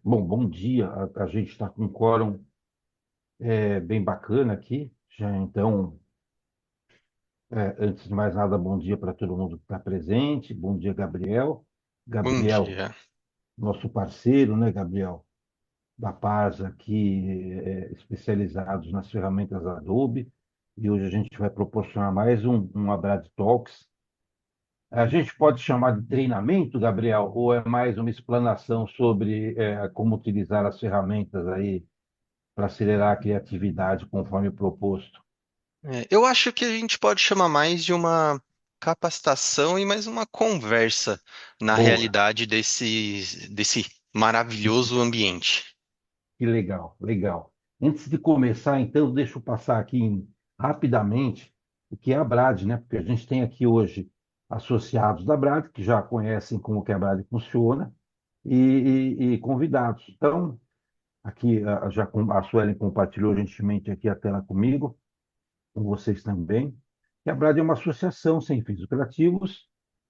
Bom, bom dia. A gente está com um quórum bem bacana aqui. Já então, antes de mais nada, bom dia para todo mundo que está presente. Bom dia, Gabriel. Bom Gabriel, dia. nosso parceiro, né, Gabriel, da Paz aqui, especializados nas ferramentas Adobe. E hoje a gente vai proporcionar mais um Abrad Talks. A gente pode chamar de treinamento, Gabriel, ou é mais uma explanação sobre como utilizar as ferramentas aí para acelerar a criatividade conforme proposto? Eu acho que a gente pode chamar mais de uma capacitação e mais uma conversa na Boa, realidade desse maravilhoso ambiente. que legal, legal. Antes de começar, então, deixa eu passar aqui rapidamente o que é a Brad, né? Porque a gente tem aqui hoje associados da Brad, que já conhecem como que a Brad funciona, e convidados. Então, aqui a Suelen compartilhou gentilmente aqui a tela comigo, com vocês também. E a Brad é uma associação sem fins lucrativos.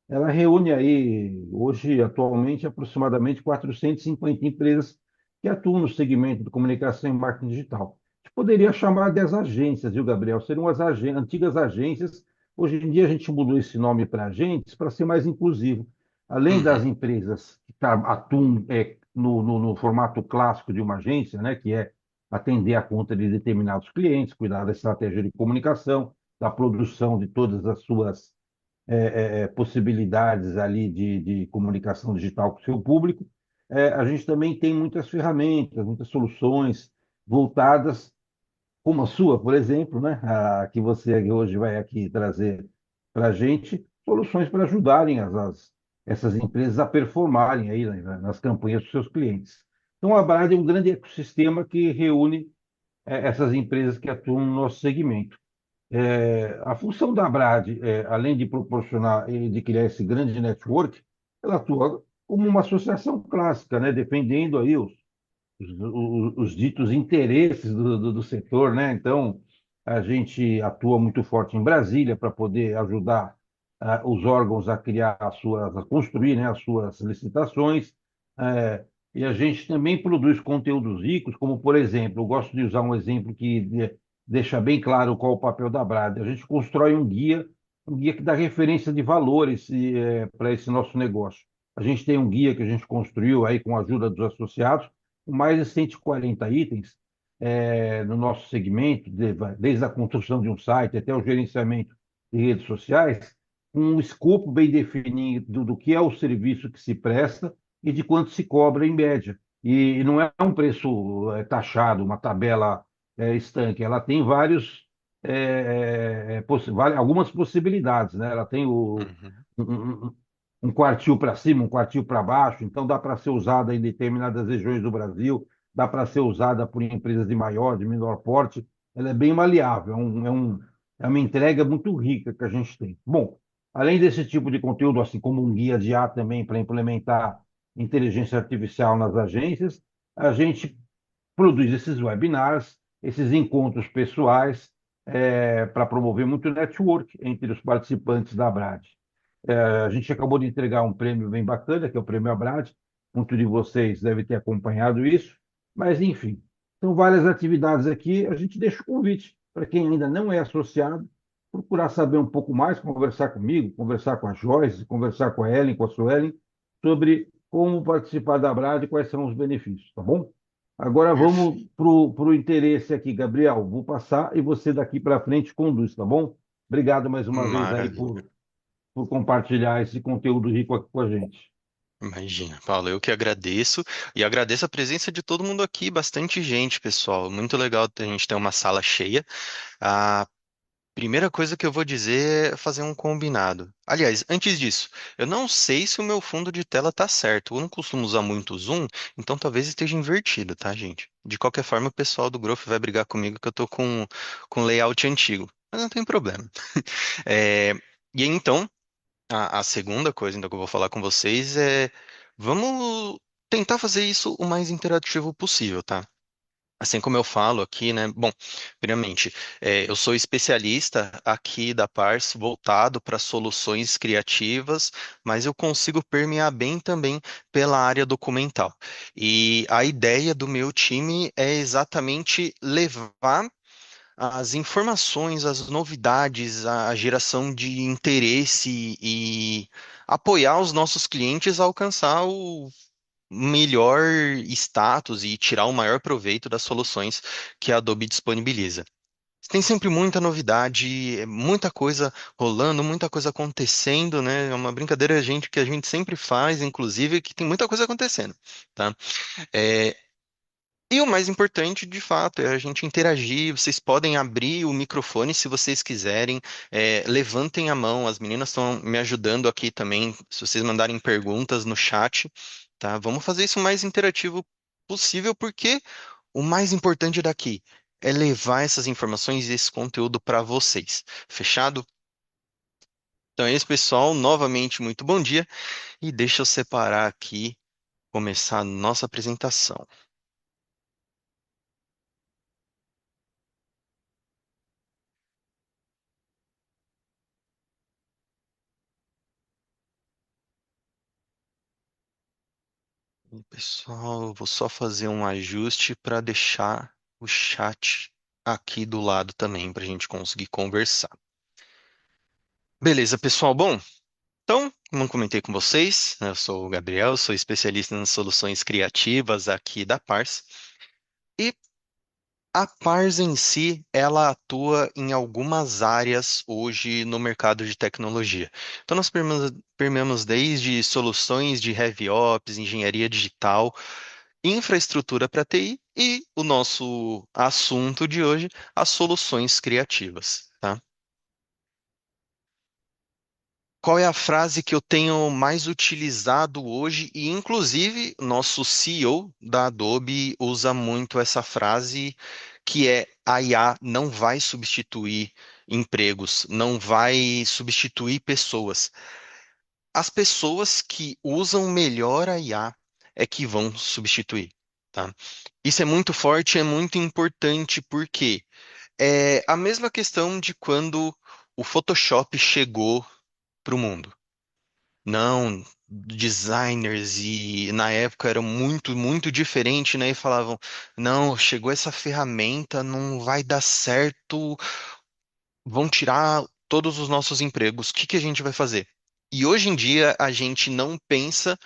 Ela reúne aí, hoje, atualmente, aproximadamente 450 empresas que atuam no segmento de comunicação e marketing digital. A gente poderia chamar de as agências, viu, Gabriel? Seriam as antigas agências. Hoje em dia a gente mudou esse nome para agentes para ser mais inclusivo. Além das Uhum. empresas que atuam no formato clássico de uma agência, né, que é atender a conta de determinados clientes, cuidar da estratégia de comunicação, da produção de todas as suas possibilidades ali de comunicação digital com o seu público. A gente também tem muitas ferramentas, muitas soluções voltadas, como a sua, por exemplo, né? Que você hoje vai aqui trazer para a gente, soluções para ajudarem essas empresas a performarem aí, né, nas campanhas dos seus clientes. Então, a Brad é um grande ecossistema que reúne essas empresas que atuam no nosso segmento. A função da Brad, além de proporcionar e de criar esse grande network, ela atua como uma associação clássica, né, defendendo aí os ditos interesses do setor, né? Então, a gente atua muito forte em Brasília para poder ajudar os órgãos a criar a construir, né, as suas licitações. E a gente também produz conteúdos ricos, como, por exemplo, eu gosto de usar um exemplo que deixa bem claro qual é o papel da Brad. A gente constrói um guia que dá referência de valores para esse nosso negócio. A gente tem um guia que a gente construiu aí com a ajuda dos associados, com mais de 140 itens no nosso segmento, desde a construção de um site até o gerenciamento de redes sociais, um escopo bem definido do que é o serviço que se presta e de quanto se cobra em média. E não é um preço taxado, uma tabela estanque, ela tem algumas possibilidades, né? Ela tem Uhum. um, um- um quartil para cima, um quartil para baixo, então dá para ser usada em determinadas regiões do Brasil, dá para ser usada por empresas de maior, de menor porte, ela é bem maleável, é uma entrega muito rica que a gente tem. Bom, além desse tipo de conteúdo, assim como um guia de IA também para implementar inteligência artificial nas agências, a gente produz esses webinars, esses encontros pessoais, para promover muito network entre os participantes da Brad. A gente acabou de entregar um prêmio bem bacana, que é o Prêmio Abrad. Muitos de vocês devem ter acompanhado isso, mas enfim, são várias atividades aqui. A gente deixa o convite para quem ainda não é associado, procurar saber um pouco mais, conversar comigo, conversar com a Joyce, conversar com a Ellen, com a Suelen, sobre como participar da Brad e quais são os benefícios, tá bom? Agora vamos Perfeito. para o interesse aqui, Gabriel. Vou passar e você daqui para frente conduz, tá bom? Obrigado mais uma vez aí Maravilha. por compartilhar esse conteúdo rico aqui com a gente. Imagina, Paulo, eu que agradeço e agradeço a presença de todo mundo aqui, bastante gente, pessoal. Muito legal a gente ter uma sala cheia. A primeira coisa que eu vou dizer é fazer um combinado. Aliás, antes disso, eu não sei se o meu fundo de tela tá certo. Eu não costumo usar muito zoom, então talvez esteja invertido, tá, gente? De qualquer forma, o pessoal do Growth vai brigar comigo que eu tô com layout antigo. Mas não tem problema. É, e aí, então, a segunda coisa então, que eu vou falar com vocês é vamos tentar fazer isso o mais interativo possível, tá? Assim como eu falo aqui, né? Bom, primeiramente, eu sou especialista aqui da Pars voltado para soluções criativas, mas eu consigo permear bem também pela área documental. E a ideia do meu time é exatamente levar as informações, as novidades, a geração de interesse e apoiar os nossos clientes a alcançar o melhor status e tirar o maior proveito das soluções que a Adobe disponibiliza. Tem sempre muita novidade, muita coisa rolando, muita coisa acontecendo, né? É uma brincadeira, gente, que a gente sempre faz, inclusive, que tem muita coisa acontecendo, tá? É, e o mais importante, de fato, é a gente interagir. Vocês podem abrir o microfone se vocês quiserem. Levantem a mão. As meninas estão me ajudando aqui também. Se vocês mandarem perguntas no chat, tá? Vamos fazer isso o mais interativo possível, porque o mais importante daqui é levar essas informações e esse conteúdo para vocês. Fechado? Então é isso, pessoal. Novamente, muito bom dia. E deixa eu separar aqui, começar a nossa apresentação. Pessoal, eu vou só fazer um ajuste para deixar o chat aqui do lado também, para a gente conseguir conversar. Beleza, pessoal. Bom, então, como eu comentei com vocês, né, eu sou o Gabriel, sou especialista nas soluções criativas aqui da Pars. E a Pars em si, ela atua em algumas áreas hoje no mercado de tecnologia. Então, nós permeamos desde soluções de heavy ops, engenharia digital, infraestrutura para TI e o nosso assunto de hoje, as soluções criativas, tá? Qual é a frase que eu tenho mais utilizado hoje? E, inclusive, nosso CEO da Adobe usa muito essa frase, que é: a IA não vai substituir empregos, não vai substituir pessoas. As pessoas que usam melhor a IA é que vão substituir, tá? Isso é muito forte, é muito importante, porque é a mesma questão de quando o Photoshop chegou para o mundo. Não, designers e na época era muito, muito diferente, né? E falavam, não, chegou essa ferramenta, não vai dar certo, vão tirar todos os nossos empregos. O que que a gente vai fazer? E hoje em dia a gente não pensa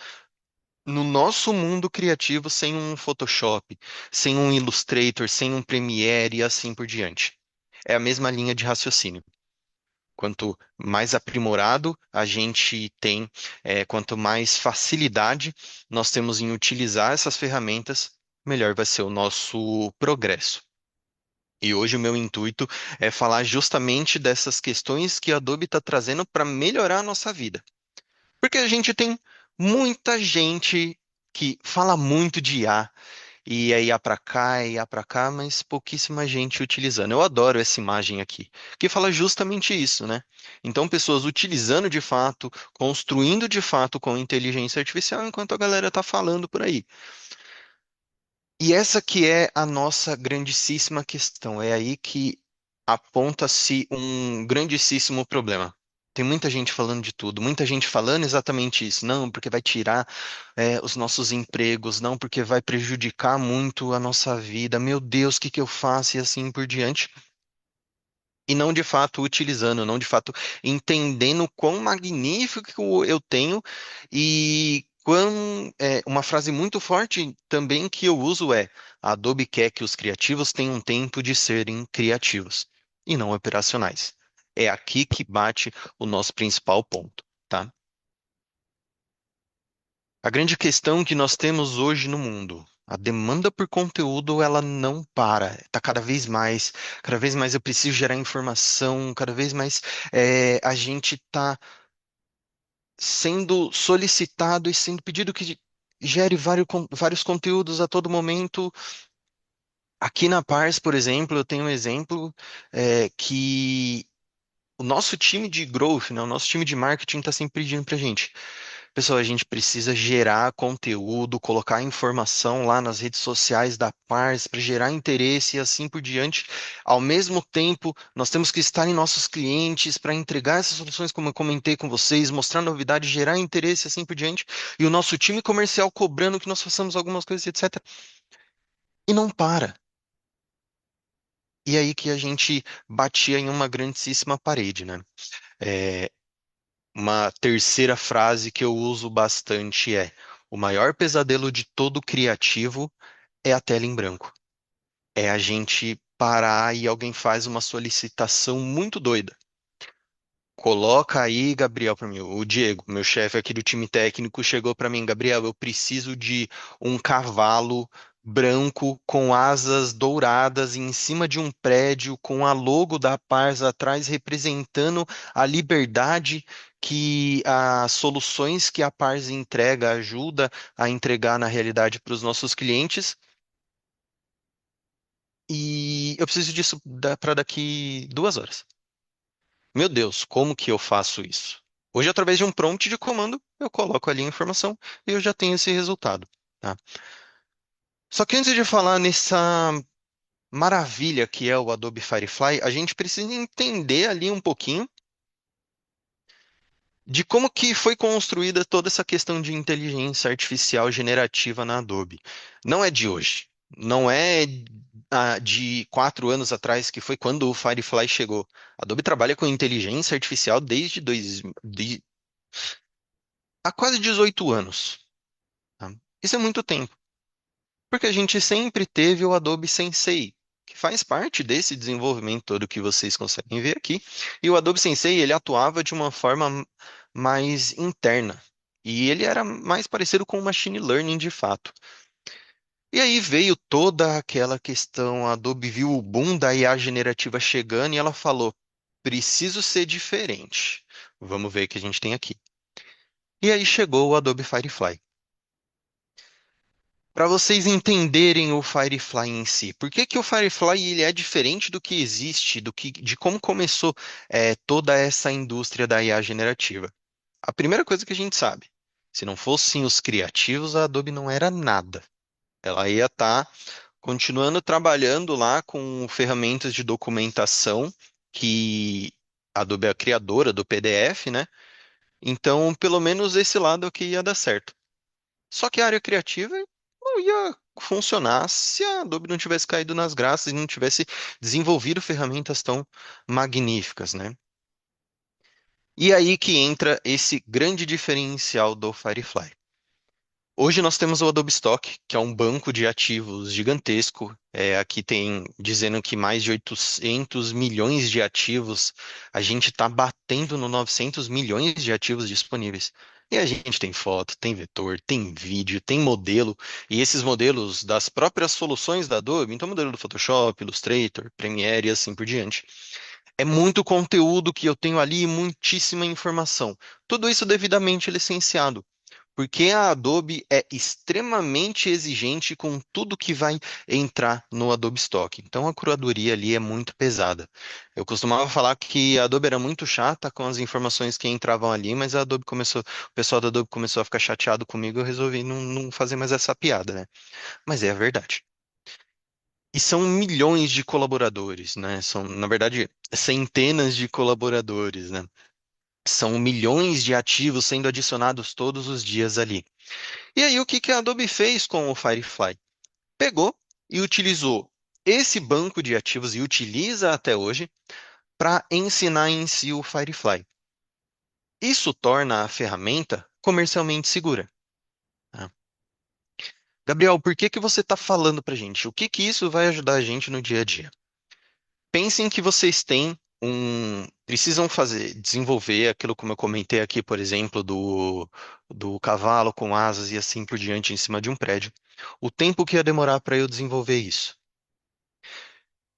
no nosso mundo criativo sem um Photoshop, sem um Illustrator, sem um Premiere e assim por diante. É a mesma linha de raciocínio. Quanto mais aprimorado a gente tem, quanto mais facilidade nós temos em utilizar essas ferramentas, melhor vai ser o nosso progresso. E hoje o meu intuito é falar justamente dessas questões que a Adobe está trazendo para melhorar a nossa vida. Porque a gente tem muita gente que fala muito de IA, e aí IA para cá, mas pouquíssima gente utilizando. Eu adoro essa imagem aqui, que fala justamente isso, né? Então, pessoas utilizando de fato, construindo de fato com inteligência artificial, enquanto a galera tá falando por aí. E essa que é a nossa grandíssima questão. É aí que aponta-se um grandíssimo problema. Tem muita gente falando de tudo, muita gente falando exatamente isso. Não, porque vai tirar, os nossos empregos, não, porque vai prejudicar muito a nossa vida. Meu Deus, o que que eu faço? E assim por diante. E não de fato utilizando, não de fato entendendo quão magnífico eu tenho e uma frase muito forte também que eu uso é: a Adobe quer que os criativos tenham tempo de serem criativos e não operacionais. É aqui que bate o nosso principal ponto, tá? A grande questão que nós temos hoje no mundo, a demanda por conteúdo, ela não para. Está cada vez mais eu preciso gerar informação, cada vez mais a gente está sendo solicitado e sendo pedido que gere vários conteúdos a todo momento. Aqui na Pars, por exemplo, eu tenho um exemplo que o nosso time de growth, né, o nosso time de marketing está sempre pedindo para gente. Pessoal, a gente precisa gerar conteúdo, colocar informação lá nas redes sociais da Pars para gerar interesse e assim por diante. Ao mesmo tempo, nós temos que estar em nossos clientes para entregar essas soluções, como eu comentei com vocês, mostrar novidade, gerar interesse e assim por diante. E o nosso time comercial cobrando que nós façamos algumas coisas, etc. E não para. E aí que a gente batia em uma grandíssima parede, né? É, uma terceira frase que eu uso bastante é: o maior pesadelo de todo criativo é a tela em branco. É a gente parar e alguém faz uma solicitação muito doida. Coloca aí, Gabriel, para mim. O Diego, meu chefe aqui do time técnico, chegou para mim, Gabriel, eu preciso de um cavalo branco com asas douradas em cima de um prédio com a logo da Pars atrás representando a liberdade que as soluções que a Pars entrega ajuda a entregar na realidade para os nossos clientes. E eu preciso disso para daqui 2 horas. Meu Deus, como que eu faço isso? Hoje, através de um prompt de comando, eu coloco ali a informação e eu já tenho esse resultado, tá? Só que antes de falar nessa maravilha que é o Adobe Firefly, a gente precisa entender ali um pouquinho de como que foi construída toda essa questão de inteligência artificial generativa na Adobe. Não é de hoje, não é de 4 anos atrás, que foi quando o Firefly chegou. A Adobe trabalha com inteligência artificial desde há quase 18 anos. Tá? Isso é muito tempo, porque a gente sempre teve o Adobe Sensei, que faz parte desse desenvolvimento todo que vocês conseguem ver aqui. E o Adobe Sensei, ele atuava de uma forma mais interna. E ele era mais parecido com o machine learning de fato. E aí veio toda aquela questão, a Adobe viu o boom da IA generativa chegando e ela falou: preciso ser diferente. Vamos ver o que a gente tem aqui. E aí chegou o Adobe Firefly. Para vocês entenderem o Firefly em si, por que que o Firefly ele é diferente do que existe, de como começou toda essa indústria da IA generativa? A primeira coisa que a gente sabe, se não fossem os criativos, a Adobe não era nada. Ela ia estar continuando trabalhando lá com ferramentas de documentação que a Adobe é a criadora do PDF, né? Então, pelo menos esse lado é o que ia dar certo. Só que a área criativa não ia funcionar se a Adobe não tivesse caído nas graças e não tivesse desenvolvido ferramentas tão magníficas, né? E aí que entra esse grande diferencial do Firefly. Hoje nós temos o Adobe Stock, que é um banco de ativos gigantesco. Aqui tem dizendo que mais de 800 milhões de ativos. A gente está batendo no 900 milhões de ativos disponíveis. E a gente tem foto, tem vetor, tem vídeo, tem modelo. E esses modelos das próprias soluções da Adobe, então modelo do Photoshop, Illustrator, Premiere e assim por diante. É muito conteúdo que eu tenho ali e muitíssima informação. Tudo isso devidamente licenciado. Porque a Adobe é extremamente exigente com tudo que vai entrar no Adobe Stock. Então a curadoria ali é muito pesada. Eu costumava falar que a Adobe era muito chata com as informações que entravam ali, mas o pessoal da Adobe começou a ficar chateado comigo, eu resolvi não fazer mais essa piada, né? Mas é a verdade. E são milhões de colaboradores, né? São, na verdade, centenas de colaboradores, né? São milhões de ativos sendo adicionados todos os dias ali. E aí, o que que a Adobe fez com o Firefly? Pegou e utilizou esse banco de ativos e utiliza até hoje para ensinar em si o Firefly. Isso torna a ferramenta comercialmente segura. Tá? Gabriel, por que que você está falando para a gente? O que que isso vai ajudar a gente no dia a dia? Pensem que vocês têm precisam desenvolver aquilo como eu comentei aqui, por exemplo, do cavalo com asas e assim por diante em cima de um prédio. O tempo que ia demorar para eu desenvolver isso.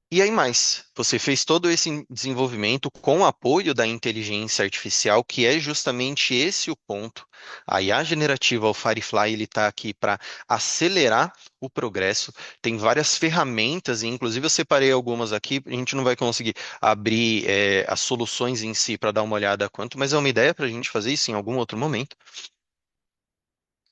E aí mais, você fez todo esse desenvolvimento com o apoio da inteligência artificial, que é justamente esse o ponto. A IA generativa, o Firefly, ele está aqui para acelerar o progresso. Tem várias ferramentas, e inclusive eu separei algumas aqui. A gente não vai conseguir abrir as soluções em si para dar uma olhada a quanto, mas é uma ideia para a gente fazer isso em algum outro momento.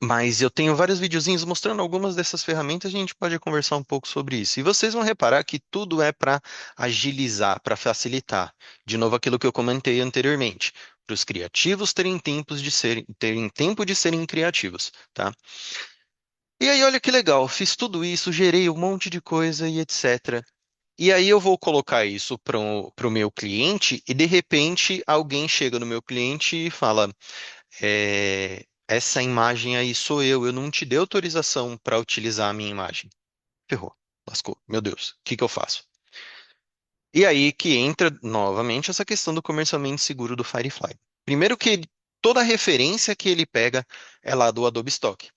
Mas eu tenho vários videozinhos mostrando algumas dessas ferramentas, a gente pode conversar um pouco sobre isso. E vocês vão reparar que tudo é para agilizar, para facilitar. De novo, aquilo que eu comentei anteriormente, para os criativos terem tempo de serem criativos, tá? E aí, olha que legal, fiz tudo isso, gerei um monte de coisa e etc. E aí eu vou colocar isso para o meu cliente e de repente alguém chega no meu cliente e fala essa imagem aí sou eu não te dei autorização para utilizar a minha imagem. Ferrou, lascou, meu Deus, o que que eu faço? E aí que entra novamente essa questão do comercialmente seguro do Firefly. Primeiro que toda a referência que ele pega é lá do Adobe Stock.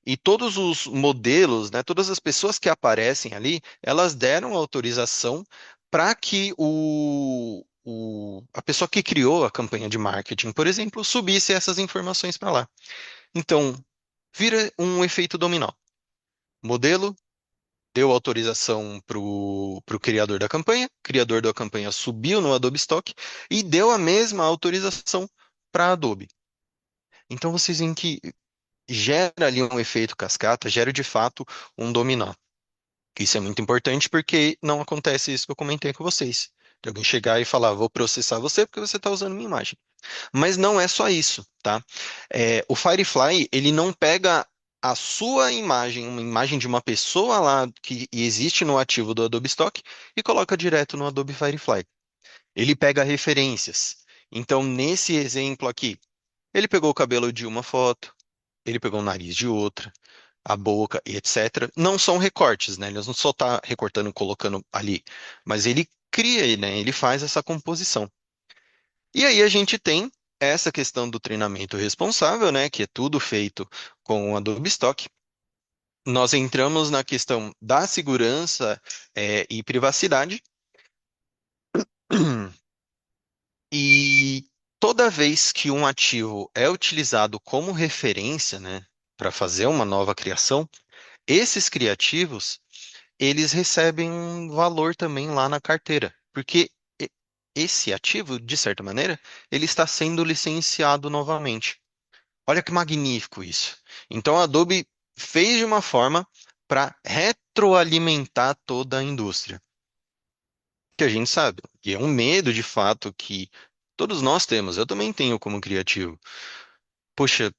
E todos os modelos, né, todas as pessoas que aparecem ali, elas deram autorização para que a pessoa que criou a campanha de marketing, por exemplo, subisse essas informações para lá. Então, vira um efeito dominó. Modelo deu autorização para o criador da campanha, o criador da campanha subiu no Adobe Stock e deu a mesma autorização para a Adobe. Então, vocês veem que gera ali um efeito cascata, gera de fato um dominó. Isso é muito importante porque não acontece isso que eu comentei com vocês. De alguém chegar e falar, vou processar você porque você está usando minha imagem. Mas não é só isso, tá? O Firefly, ele não pega a sua imagem, uma imagem de uma pessoa lá que existe no ativo do Adobe Stock e coloca direto no Adobe Firefly. Ele pega referências. Então, nesse exemplo aqui, ele pegou o cabelo de uma foto, ele pegou o nariz de outra, a boca e etc. Não são recortes, né? Ele não só está recortando e colocando ali, mas ele cria, né? Ele faz essa composição. E aí a gente tem essa questão do treinamento responsável, né, que é tudo feito com o Adobe Stock. Nós entramos na questão da segurança, e privacidade. E toda vez que um ativo é utilizado como referência, né, para fazer uma nova criação, esses criativos, eles recebem um valor também lá na carteira, porque esse ativo, de certa maneira, ele está sendo licenciado novamente. Olha que magnífico isso. Então a Adobe fez de uma forma para retroalimentar toda a indústria, que a gente sabe, e é um medo de fato que todos nós temos, eu também tenho como criativo. Poxa,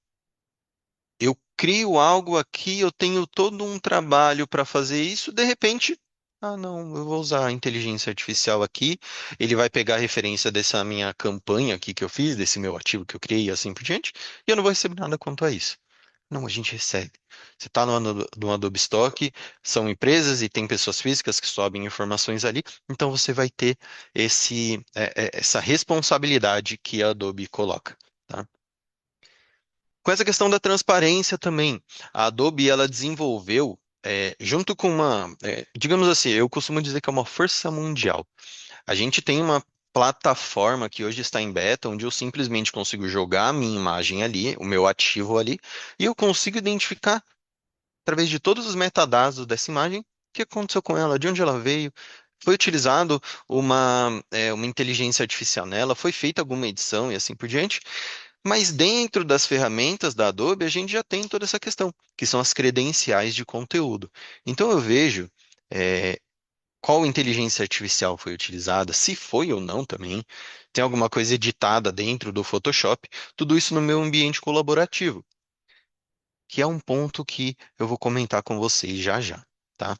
eu crio algo aqui, eu tenho todo um trabalho para fazer isso, de repente, ah, não, eu vou usar a inteligência artificial aqui, ele vai pegar a referência dessa minha campanha aqui que eu fiz, desse meu ativo que eu criei e assim por diante, e eu não vou receber nada quanto a isso. Não, a gente recebe. Você está no Adobe Stock, são empresas e tem pessoas físicas que sobem informações ali, então você vai ter essa responsabilidade que a Adobe coloca, tá? Com essa questão da transparência também, a Adobe ela desenvolveu, junto com digamos assim, eu costumo dizer que é uma força mundial. A gente tem uma plataforma que hoje está em beta, onde eu simplesmente consigo jogar a minha imagem ali, o meu ativo ali, e eu consigo identificar, através de todos os metadados dessa imagem, o que aconteceu com ela, de onde ela veio. Foi utilizado uma inteligência artificial nela, foi feita alguma edição e assim por diante. Mas dentro das ferramentas da Adobe, a gente já tem toda essa questão, que são as credenciais de conteúdo. Então eu vejo qual inteligência artificial foi utilizada, se foi ou não também, tem alguma coisa editada dentro do Photoshop, tudo isso no meu ambiente colaborativo, que é um ponto que eu vou comentar com vocês já já, tá?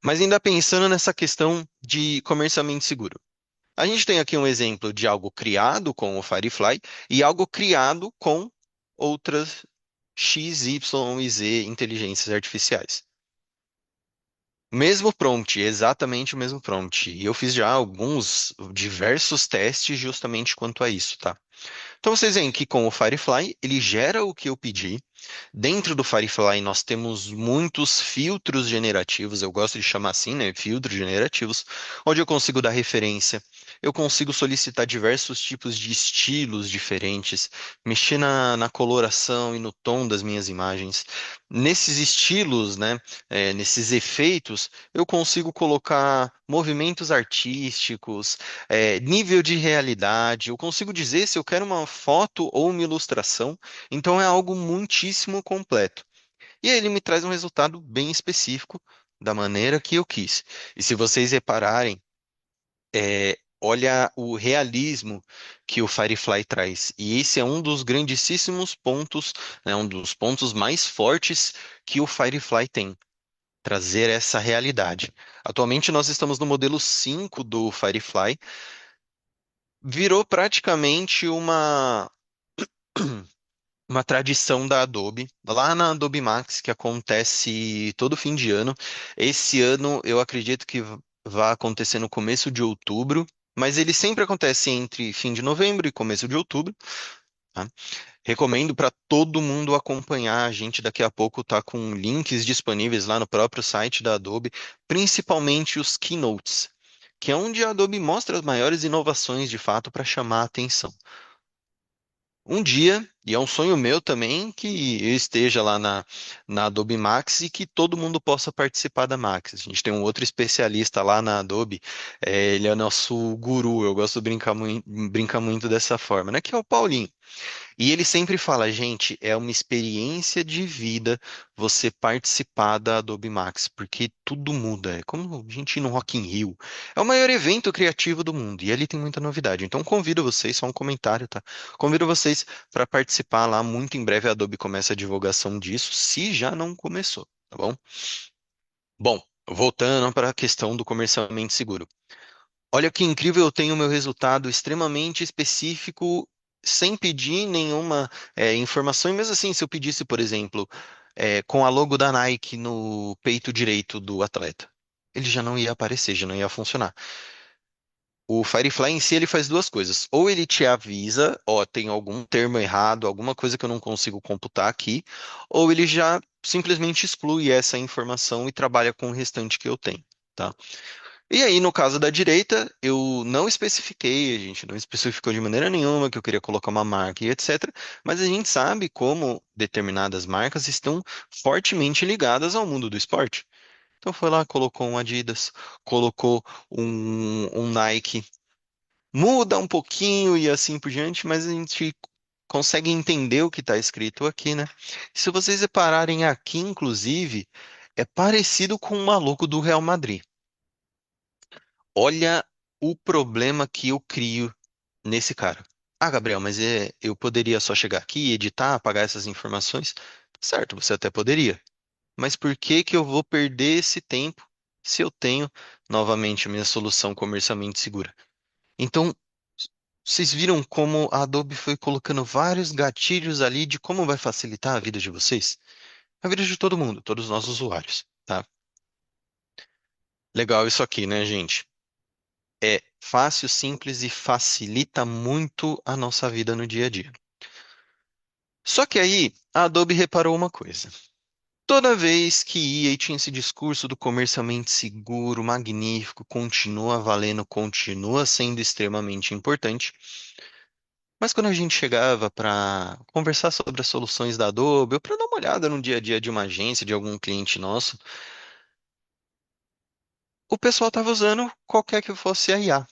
Mas ainda pensando nessa questão de comercialmente seguro. A gente tem aqui um exemplo de algo criado com o Firefly e algo criado com outras X, Y e Z inteligências artificiais. Mesmo prompt, exatamente o mesmo prompt. E eu fiz já alguns, diversos testes justamente quanto a isso, tá? Então vocês veem que com o Firefly, ele gera o que eu pedi. Dentro do Firefly, nós temos muitos filtros generativos, eu gosto de chamar assim, né? Filtros generativos, onde eu consigo dar referência, eu consigo solicitar diversos tipos de estilos diferentes, mexer na coloração e no tom das minhas imagens. Nesses estilos, né? Nesses efeitos, eu consigo colocar movimentos artísticos, nível de realidade, eu consigo dizer se eu quero uma foto ou uma ilustração. Então é algo muitíssimo completo. E aí ele me traz um resultado bem específico da maneira que eu quis. E se vocês repararem, olha o realismo que o Firefly traz. E esse é um dos grandíssimos pontos, né, um dos pontos mais fortes que o Firefly tem. Trazer essa realidade. Atualmente nós estamos no modelo 5 do Firefly. Virou praticamente uma tradição da Adobe, lá na Adobe Max, que acontece todo fim de ano. Esse ano eu acredito que vai acontecer no começo de outubro, mas ele sempre acontece entre fim de novembro e começo de outubro, tá? Recomendo para todo mundo acompanhar. A gente daqui a pouco tá com links disponíveis lá no próprio site da Adobe, principalmente os keynotes, que é onde a Adobe mostra as maiores inovações de fato para chamar a atenção. Um dia, e é um sonho meu também, que eu esteja lá na Adobe Max e que todo mundo possa participar da Max. A gente tem um outro especialista lá na Adobe, ele é nosso guru, eu gosto de brincar muito dessa forma, né? Que é o Paulinho. E ele sempre fala, gente, é uma experiência de vida você participar da Adobe Max, porque tudo muda. É como a gente ir no Rock in Rio. É o maior evento criativo do mundo e ali tem muita novidade. Então convido vocês, só um comentário, tá? Convido vocês para participar lá. Muito em breve a Adobe começa a divulgação disso, se já não começou, tá bom? Bom, voltando para a questão do comercialmente seguro. Olha que incrível, eu tenho meu resultado extremamente específico, sem pedir nenhuma informação. E mesmo assim, se eu pedisse, por exemplo, com a logo da Nike no peito direito do atleta, ele já não ia aparecer, já não ia funcionar. O Firefly em si, ele faz duas coisas. Ou ele te avisa, ó, tem algum termo errado, alguma coisa que eu não consigo computar aqui, ou ele já simplesmente exclui essa informação e trabalha com o restante que eu tenho. Tá? E aí, no caso da direita, eu não especifiquei, a gente não especificou de maneira nenhuma que eu queria colocar uma marca e etc. Mas a gente sabe como determinadas marcas estão fortemente ligadas ao mundo do esporte. Então foi lá, colocou um Adidas, colocou um Nike, muda um pouquinho e assim por diante, mas a gente consegue entender o que está escrito aqui, né? Se vocês repararem aqui, inclusive, é parecido com o maluco do Real Madrid. Olha o problema que eu crio nesse cara. Ah, Gabriel, mas eu poderia só chegar aqui, editar, apagar essas informações? Certo, você até poderia. Mas por que que eu vou perder esse tempo se eu tenho novamente a minha solução comercialmente segura? Então, vocês viram como a Adobe foi colocando vários gatilhos ali de como vai facilitar a vida de vocês? A vida de todo mundo, todos nós usuários, tá? Legal isso aqui, né, gente? É fácil, simples e facilita muito a nossa vida no dia a dia. Só que aí a Adobe reparou uma coisa. Toda vez que ia e tinha esse discurso do comercialmente seguro, magnífico, continua valendo, continua sendo extremamente importante. Mas quando a gente chegava para conversar sobre as soluções da Adobe, ou para dar uma olhada no dia a dia de uma agência, de algum cliente nosso, o pessoal estava usando qualquer que fosse a IA.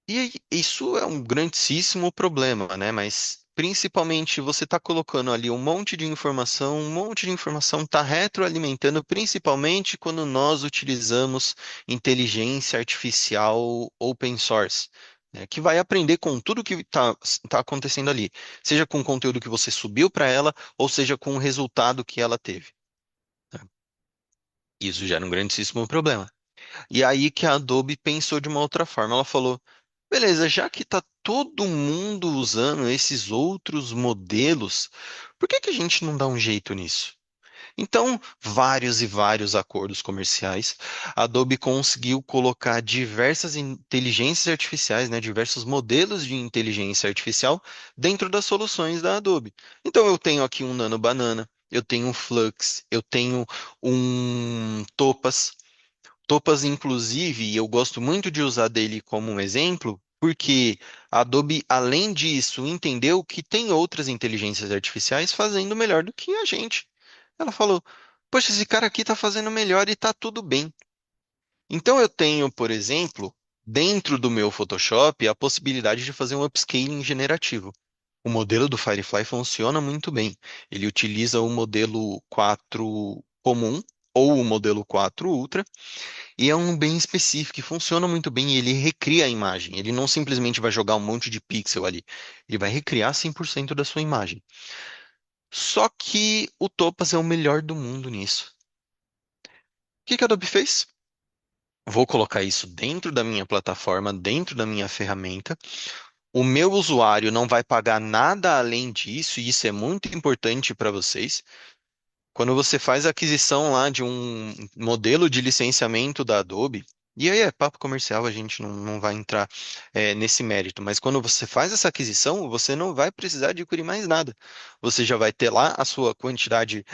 E isso é um grandíssimo problema, né? Mas principalmente você está colocando ali um monte de informação está retroalimentando, principalmente quando nós utilizamos inteligência artificial open source, né? Que vai aprender com tudo que tá acontecendo ali, seja com o conteúdo que você subiu para ela, ou seja com o resultado que ela teve, né? Isso gera um grandíssimo problema. E aí que a Adobe pensou de uma outra forma. Ela falou: beleza, já que está todo mundo usando esses outros modelos, por que que a gente não dá um jeito nisso? Então, vários e vários acordos comerciais, a Adobe conseguiu colocar diversas inteligências artificiais, né, diversos modelos de inteligência artificial dentro das soluções da Adobe. Então, eu tenho aqui um Nano Banana, eu tenho um Flux, eu tenho um Topaz. Topaz, inclusive, eu gosto muito de usar dele como um exemplo, porque a Adobe, além disso, entendeu que tem outras inteligências artificiais fazendo melhor do que a gente. Ela falou: poxa, esse cara aqui está fazendo melhor e está tudo bem. Então eu tenho, por exemplo, dentro do meu Photoshop a possibilidade de fazer um upscaling generativo. O modelo do Firefly funciona muito bem. Ele utiliza o modelo 4 comum ou o modelo 4 Ultra, e é um bem específico, e funciona muito bem, e ele recria a imagem. Ele não simplesmente vai jogar um monte de pixel ali. Ele vai recriar 100% da sua imagem. Só que o Topaz é o melhor do mundo nisso. O que que a Adobe fez? Vou colocar isso dentro da minha plataforma, dentro da minha ferramenta. O meu usuário não vai pagar nada além disso, e isso é muito importante para vocês. Quando você faz a aquisição lá de um modelo de licenciamento da Adobe, e aí é papo comercial, a gente não vai entrar nesse mérito, mas quando você faz essa aquisição, você não vai precisar adquirir mais nada. Você já vai ter lá a sua quantidade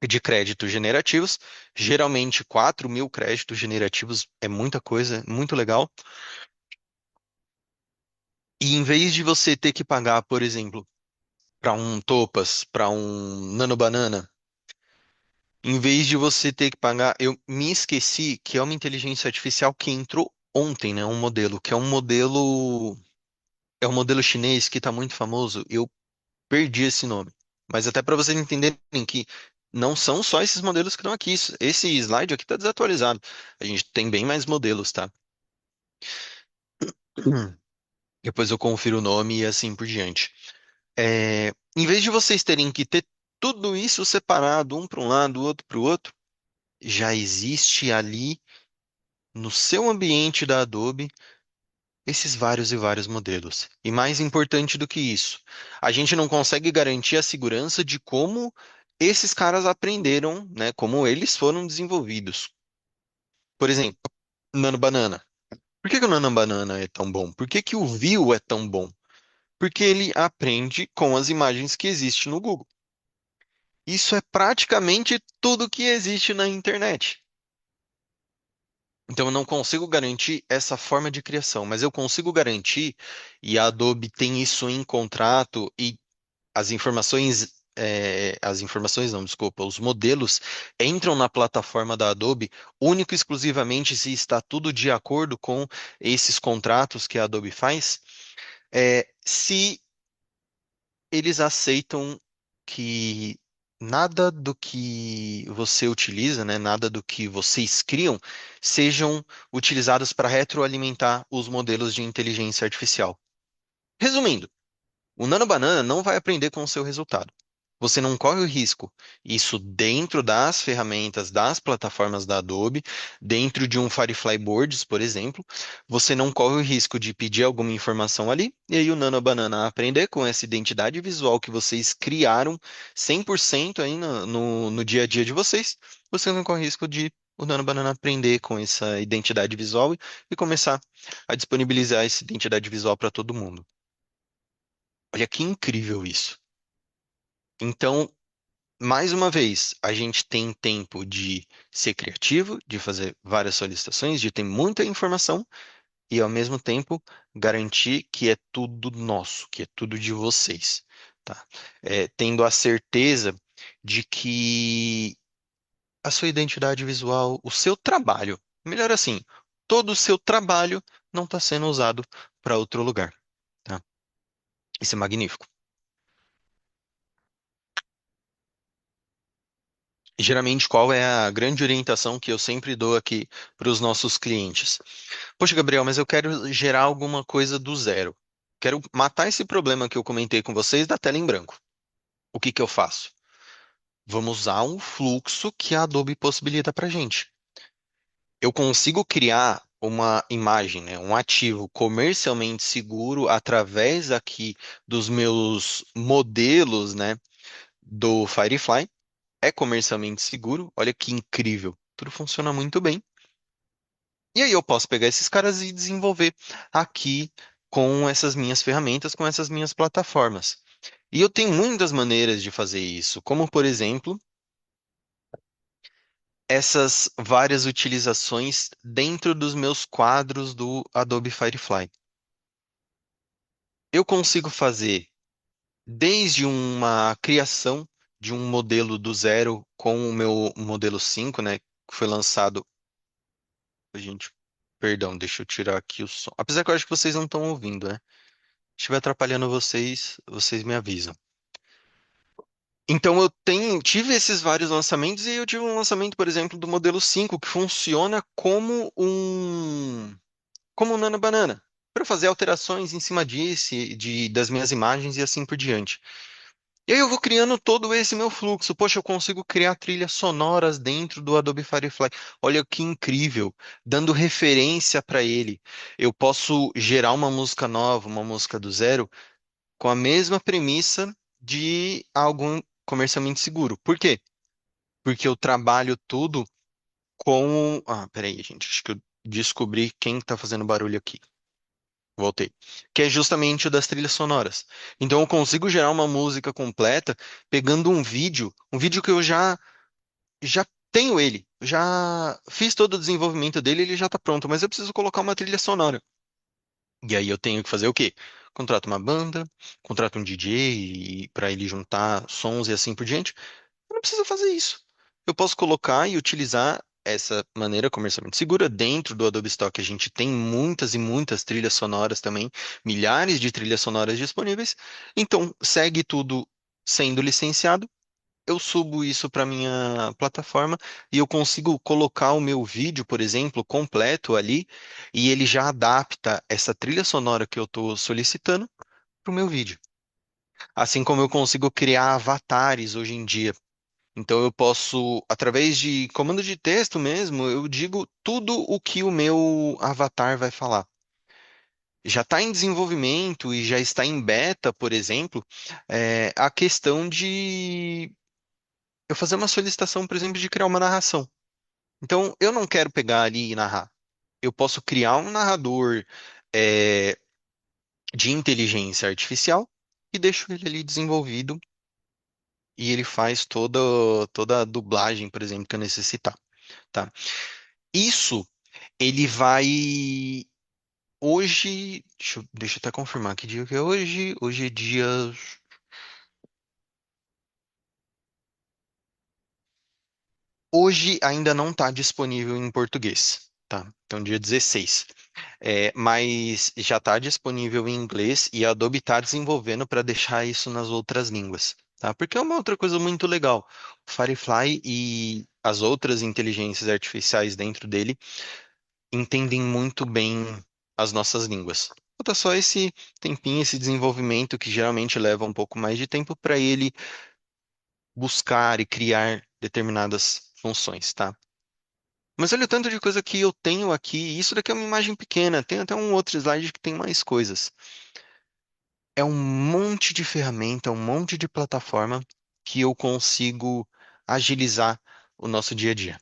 de créditos generativos, geralmente 4.000 créditos generativos é muita coisa, muito legal. E em vez de você ter que pagar, por exemplo, para um Topaz, para um Nano Banana, em vez de você ter que pagar, eu me esqueci que é uma inteligência artificial que entrou ontem, né? Um modelo, que é um modelo chinês que está muito famoso. Eu perdi esse nome. Mas até para vocês entenderem que não são só esses modelos que estão aqui. Esse slide aqui está desatualizado. A gente tem bem mais modelos, tá? Hum. Depois eu confiro o nome e assim por diante. Em vez de vocês terem que ter tudo isso separado, um para um lado, o outro para o outro, já existe ali no seu ambiente da Adobe esses vários e vários modelos. E mais importante do que isso, a gente não consegue garantir a segurança de como esses caras aprenderam, né, como eles foram desenvolvidos. Por exemplo, Nano Banana. Por que que o Nano Banana é tão bom? Por que que o View é tão bom? Porque ele aprende com as imagens que existem no Google. Isso é praticamente tudo que existe na internet. Então, eu não consigo garantir essa forma de criação, mas eu consigo garantir, e a Adobe tem isso em contrato, e as informações não, desculpa, os modelos entram na plataforma da Adobe único e exclusivamente se está tudo de acordo com esses contratos que a Adobe faz, se eles aceitam que nada do que você utiliza, né, nada do que vocês criam, sejam utilizados para retroalimentar os modelos de inteligência artificial. Resumindo, o Nano Banana não vai aprender com o seu resultado. Você não corre o risco. Isso dentro das ferramentas, das plataformas da Adobe, dentro de um Firefly Boards, por exemplo, você não corre o risco de pedir alguma informação ali, e aí o Nano Banana aprender com essa identidade visual que vocês criaram 100% aí no dia a dia de vocês. Você não corre o risco de o Nano Banana aprender com essa identidade visual e começar a disponibilizar essa identidade visual para todo mundo. Olha que incrível isso. Então, mais uma vez, a gente tem tempo de ser criativo, de fazer várias solicitações, de ter muita informação e, ao mesmo tempo, garantir que é tudo nosso, que é tudo de vocês, tá? Tendo a certeza de que a sua identidade visual, o seu trabalho, melhor assim, todo o seu trabalho não está sendo usado para outro lugar, tá? Isso é magnífico. Geralmente, qual é a grande orientação que eu sempre dou aqui para os nossos clientes? Poxa, Gabriel, mas eu quero gerar alguma coisa do zero. Quero matar esse problema que eu comentei com vocês da tela em branco. O que que eu faço? Vamos usar um fluxo que a Adobe possibilita para gente. Eu consigo criar uma imagem, né, um ativo comercialmente seguro através aqui dos meus modelos, né, do Firefly. É comercialmente seguro. Olha que incrível. Tudo funciona muito bem. E aí eu posso pegar esses caras e desenvolver aqui com essas minhas ferramentas, com essas minhas plataformas. E eu tenho muitas maneiras de fazer isso, como por exemplo, essas várias utilizações dentro dos meus quadros do Adobe Firefly. Eu consigo fazer desde uma criação de um modelo do zero com o meu modelo 5, né, que foi lançado, gente. Perdão, deixa eu tirar aqui o som. Apesar que eu acho que vocês não estão ouvindo, né? Se estiver atrapalhando vocês, vocês me avisam. Então tive esses vários lançamentos e eu tive um lançamento, por exemplo, do modelo 5 que funciona como um Nano Banana, para fazer alterações em cima disso, das minhas imagens e assim por diante. E aí eu vou criando todo esse meu fluxo. Poxa, eu consigo criar trilhas sonoras dentro do Adobe Firefly. Olha que incrível, dando referência para ele. Eu posso gerar uma música nova, uma música do zero, com a mesma premissa de algo comercialmente seguro. Por quê? Porque eu trabalho tudo com. Ah, peraí, gente. Acho que eu descobri quem está fazendo barulho aqui. Voltei. Que é justamente o das trilhas sonoras. Então eu consigo gerar uma música completa pegando um vídeo que eu já tenho ele, já fiz todo o desenvolvimento dele, ele já está pronto, mas eu preciso colocar uma trilha sonora. E aí eu tenho que fazer o quê? Contrato uma banda, contrato um DJ para ele juntar sons e assim por diante. Eu não preciso fazer isso. Eu posso colocar e utilizar essa maneira comercialmente segura dentro do Adobe Stock. A gente tem muitas e muitas trilhas sonoras também, milhares de trilhas sonoras disponíveis. Então, segue tudo sendo licenciado. Eu subo isso para minha plataforma e eu consigo colocar o meu vídeo, por exemplo, completo ali, e ele já adapta essa trilha sonora que eu estou solicitando para o meu vídeo. Assim como eu consigo criar avatares hoje em dia. Então eu posso, através de comando de texto mesmo, eu digo tudo o que o meu avatar vai falar. Já está em desenvolvimento e já está em beta, por exemplo, a questão de eu fazer uma solicitação, por exemplo, de criar uma narração. Então eu não quero pegar ali e narrar. Eu posso criar um narrador, é, de inteligência artificial e deixo ele ali desenvolvido e ele faz toda a dublagem, por exemplo, que eu necessitar. Tá? Isso ele vai. Hoje. Deixa eu até confirmar que dia que é hoje. Hoje é dia. Hoje ainda não está disponível em português. Tá? Então, dia 16. Mas já está disponível em inglês e a Adobe está desenvolvendo para deixar isso nas outras línguas. Tá? Porque é uma outra coisa muito legal. O Firefly e as outras inteligências artificiais dentro dele entendem muito bem as nossas línguas. Falta só esse tempinho, esse desenvolvimento que geralmente leva um pouco mais de tempo para ele buscar e criar determinadas funções, tá? Mas olha o tanto de coisa que eu tenho aqui. Isso daqui é uma imagem pequena. Tem até um outro slide que tem mais coisas. É um monte de ferramenta, um monte de plataforma que eu consigo agilizar o nosso dia a dia.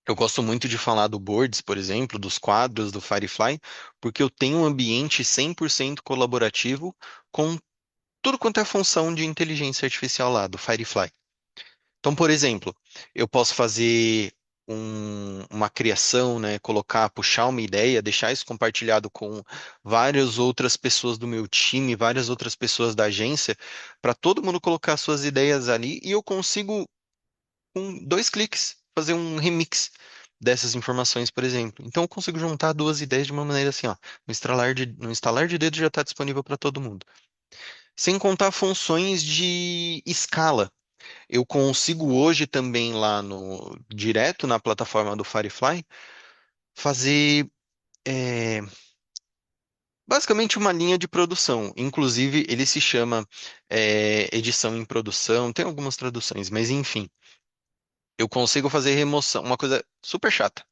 Eu gosto muito de falar do Boards, por exemplo, dos quadros do Firefly, porque eu tenho um ambiente 100% colaborativo com tudo quanto é função de inteligência artificial lá do Firefly. Então, por exemplo, eu posso fazer uma criação, né, colocar, puxar uma ideia, deixar isso compartilhado com várias outras pessoas do meu time, várias outras pessoas da agência, para todo mundo colocar suas ideias ali e eu consigo com 2 cliques, fazer um remix dessas informações, por exemplo. Então, eu consigo juntar duas ideias de uma maneira assim, ó, no instalar de dedo já está disponível para todo mundo. Sem contar funções de escala. Eu consigo hoje também lá no direto na plataforma do Firefly fazer basicamente uma linha de produção. Inclusive, ele se chama edição em produção. Tem algumas traduções, mas enfim, eu consigo fazer remoção, uma coisa super chata.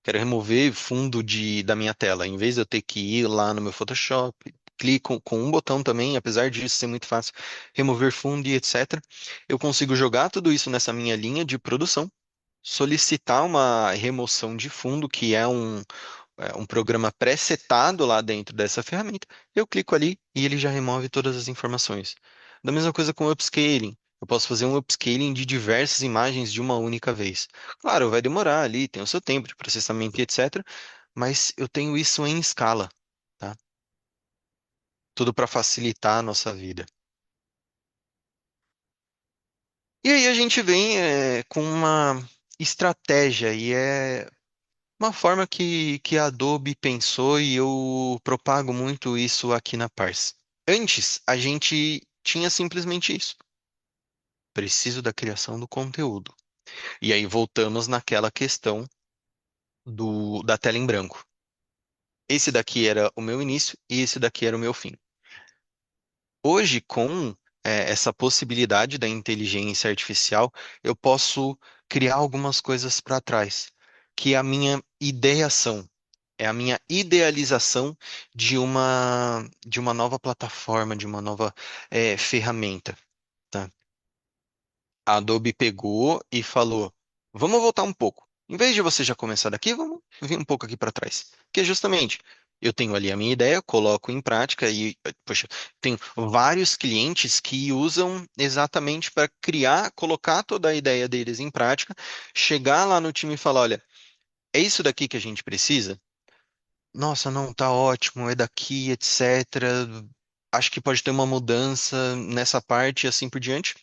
Quero remover fundo da minha tela. Em vez de eu ter que ir lá no meu Photoshop, clico com um botão também, apesar disso ser muito fácil, remover fundo e etc. Eu consigo jogar tudo isso nessa minha linha de produção, solicitar uma remoção de fundo, que é um programa pré-setado lá dentro dessa ferramenta. Eu clico ali e ele já remove todas as informações. Da mesma coisa com o upscaling. Eu posso fazer um upscaling de diversas imagens de uma única vez. Claro, vai demorar ali, tem o seu tempo de processamento e etc. Mas eu tenho isso em escala, tá? Tudo para facilitar a nossa vida. E aí a gente vem com uma estratégia, e Uma forma que a Adobe pensou e eu propago muito isso aqui na Pars. Antes, a gente tinha simplesmente isso. Preciso da criação do conteúdo. E aí voltamos naquela questão da tela em branco. Esse daqui era o meu início e esse daqui era o meu fim. Hoje, com essa possibilidade da inteligência artificial, eu posso criar algumas coisas para trás, que é a minha ideação, é a minha idealização de uma nova plataforma, de uma nova ferramenta. Tá? A Adobe pegou e falou: vamos voltar um pouco. Em vez de você já começar daqui, vamos vir um pouco aqui para trás. Que é justamente, eu tenho ali a minha ideia, coloco em prática e, poxa, tem vários clientes que usam exatamente para criar, colocar toda a ideia deles em prática, chegar lá no time e falar: olha, é isso daqui que a gente precisa? Nossa, não, tá ótimo, é daqui, etc. Acho que pode ter uma mudança nessa parte e assim por diante.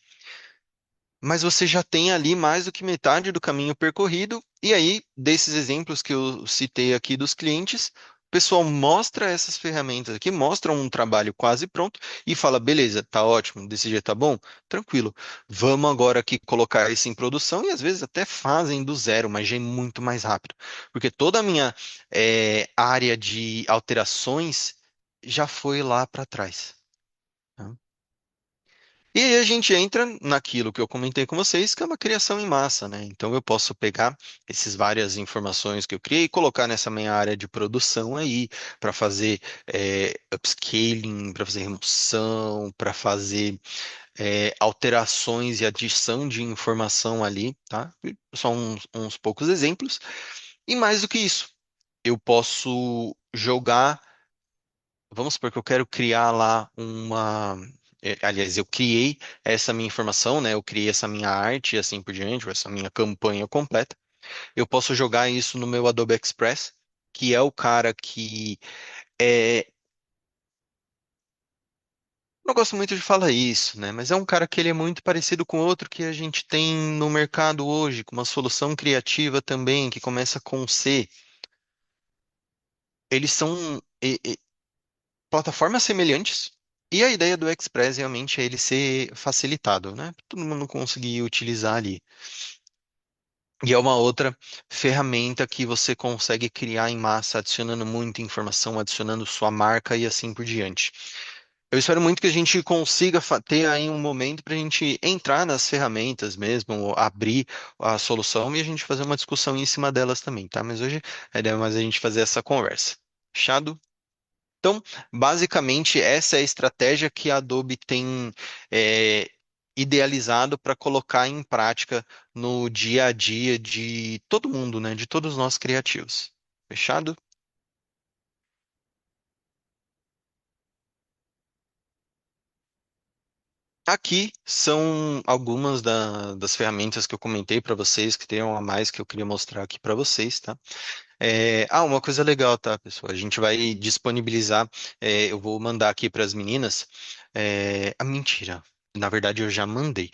Mas você já tem ali mais do que metade do caminho percorrido, e aí, desses exemplos que eu citei aqui dos clientes, o pessoal mostra essas ferramentas aqui, mostra um trabalho quase pronto e fala: beleza, tá ótimo, desse jeito tá bom? Tranquilo. Vamos agora aqui colocar isso em produção e às vezes até fazem do zero, mas já é muito mais rápido. Porque toda a minha área de alterações já foi lá para trás. Tá? E aí a gente entra naquilo que eu comentei com vocês, que é uma criação em massa, né? Então eu posso pegar essas várias informações que eu criei e colocar nessa minha área de produção aí, para fazer upscaling, para fazer remoção, para fazer alterações e adição de informação ali, tá? Só uns poucos exemplos. E mais do que isso, eu posso jogar. Vamos supor que eu quero criar lá uma. Aliás, eu criei essa minha informação, né? Eu criei essa minha arte e assim por diante, ou essa minha campanha completa. Eu posso jogar isso no meu Adobe Express, que é o cara que não gosto muito de falar isso, né? Mas é um cara que ele é muito parecido com outro que a gente tem no mercado hoje, com uma solução criativa também, que começa com C. Eles são plataformas semelhantes. E a ideia do Express realmente é ele ser facilitado, né? Pra todo mundo conseguir utilizar ali. E é uma outra ferramenta que você consegue criar em massa, adicionando muita informação, adicionando sua marca e assim por diante. Eu espero muito que a gente consiga ter aí um momento para a gente entrar nas ferramentas mesmo, abrir a solução e a gente fazer uma discussão em cima delas também, tá? Mas hoje a ideia é mais a gente fazer essa conversa. Fechado? Então, basicamente, essa é a estratégia que a Adobe tem é, idealizado para colocar em prática no dia a dia de todo mundo, né? De todos nós criativos. Fechado? Aqui são algumas das ferramentas que eu comentei para vocês, que tem uma a mais que eu queria mostrar aqui para vocês, tá? Uma coisa legal, tá, pessoal? A gente vai disponibilizar, eu vou mandar aqui para as meninas. Mentira, na verdade eu já mandei.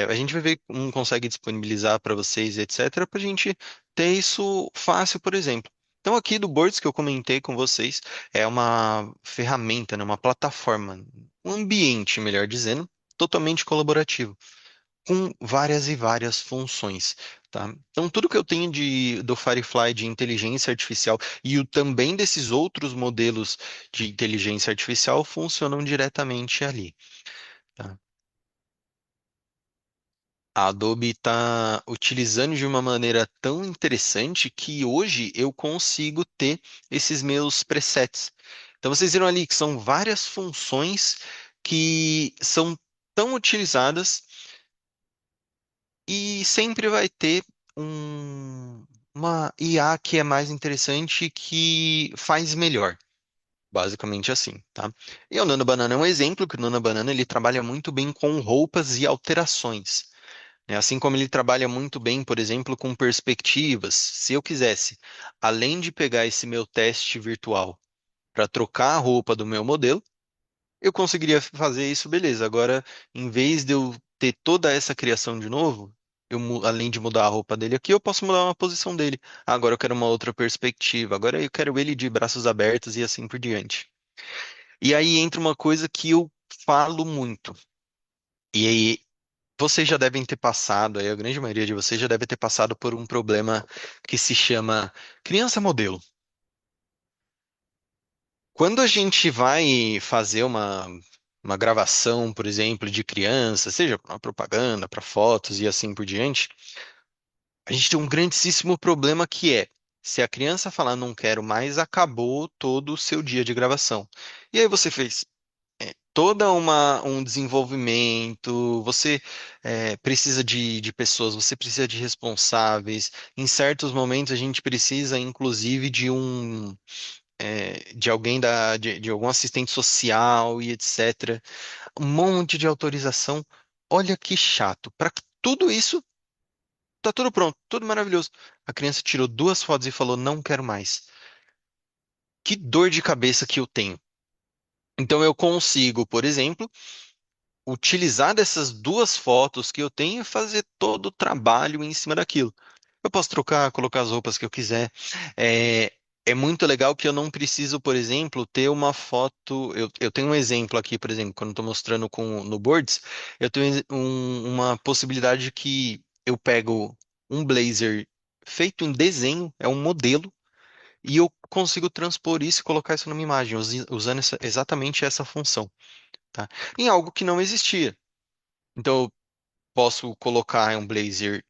A gente vai ver como consegue disponibilizar para vocês, etc., para a gente ter isso fácil, por exemplo. Então, aqui do Boards que eu comentei com vocês, é uma ferramenta, né, uma plataforma, um ambiente, melhor dizendo, totalmente colaborativo com várias e várias funções, tá? Então, tudo que eu tenho do Firefly de inteligência artificial e também desses outros modelos de inteligência artificial funcionam diretamente ali, tá? A Adobe está utilizando de uma maneira tão interessante que hoje eu consigo ter esses meus presets. Então, vocês viram ali que são várias funções que são tão utilizadas e sempre vai ter uma IA que é mais interessante e que faz melhor. Basicamente assim, tá? E o Nano Banana é um exemplo, que o Nano Banana ele trabalha muito bem com roupas e alterações, né? Assim como ele trabalha muito bem, por exemplo, com perspectivas. Se eu quisesse, além de pegar esse meu teste virtual para trocar a roupa do meu modelo, eu conseguiria fazer isso, beleza. Agora, em vez de eu ter toda essa criação de novo, além de mudar a roupa dele aqui, eu posso mudar uma posição dele. Agora eu quero uma outra perspectiva. Agora eu quero ele de braços abertos e assim por diante. E aí entra uma coisa que eu falo muito. E aí vocês já devem ter passado, aí a grande maioria de vocês já deve ter passado por um problema que se chama criança modelo. Quando a gente vai fazer uma gravação, por exemplo, de criança, seja para uma propaganda, para fotos e assim por diante, a gente tem um grandíssimo problema que é, se a criança falar não quero mais, acabou todo o seu dia de gravação. E aí você fez toda um desenvolvimento, você precisa de pessoas, você precisa de responsáveis. Em certos momentos a gente precisa, inclusive, de alguém de algum assistente social e etc. Um monte de autorização. Olha que chato. Para tudo isso, tá tudo pronto, tudo maravilhoso. A criança tirou duas fotos e falou: não quero mais. Que dor de cabeça que eu tenho. Então eu consigo, por exemplo, utilizar dessas duas fotos que eu tenho e fazer todo o trabalho em cima daquilo. Eu posso trocar, colocar as roupas que eu quiser. É, é muito legal que eu não preciso, por exemplo, ter uma foto. Eu tenho um exemplo aqui, por exemplo, quando estou mostrando no Boards, eu tenho uma possibilidade que eu pego um blazer feito em desenho, é um modelo, e eu consigo transpor isso e colocar isso numa imagem, usando exatamente essa função, tá? Em algo que não existia. Então, eu posso colocar um blazer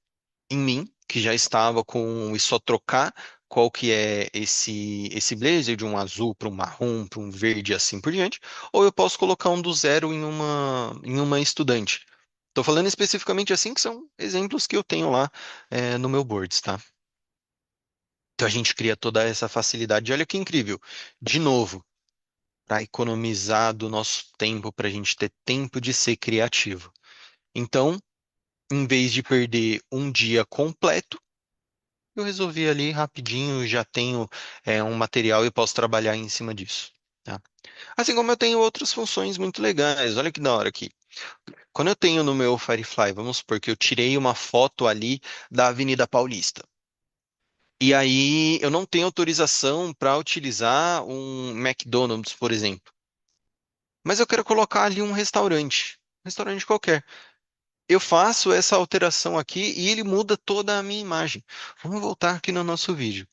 em mim, que já estava com, e só trocar qual que é esse blazer de um azul para um marrom, para um verde e assim por diante, ou eu posso colocar um do zero em uma estudante. Estou falando especificamente assim, que são exemplos que eu tenho lá no meu boards, tá? Então a gente cria toda essa facilidade. Olha que incrível. De novo, para economizar do nosso tempo, para a gente ter tempo de ser criativo. Então, em vez de perder um dia completo, eu resolvi ali rapidinho, já tenho um material e posso trabalhar em cima disso, tá? Assim como eu tenho outras funções muito legais. Olha que da hora aqui. Quando eu tenho no meu Firefly, vamos supor que eu tirei uma foto ali da Avenida Paulista. E aí eu não tenho autorização para utilizar um McDonald's, por exemplo. Mas eu quero colocar ali um restaurante qualquer. Eu faço essa alteração aqui e ele muda toda a minha imagem. Vamos voltar aqui no nosso vídeo.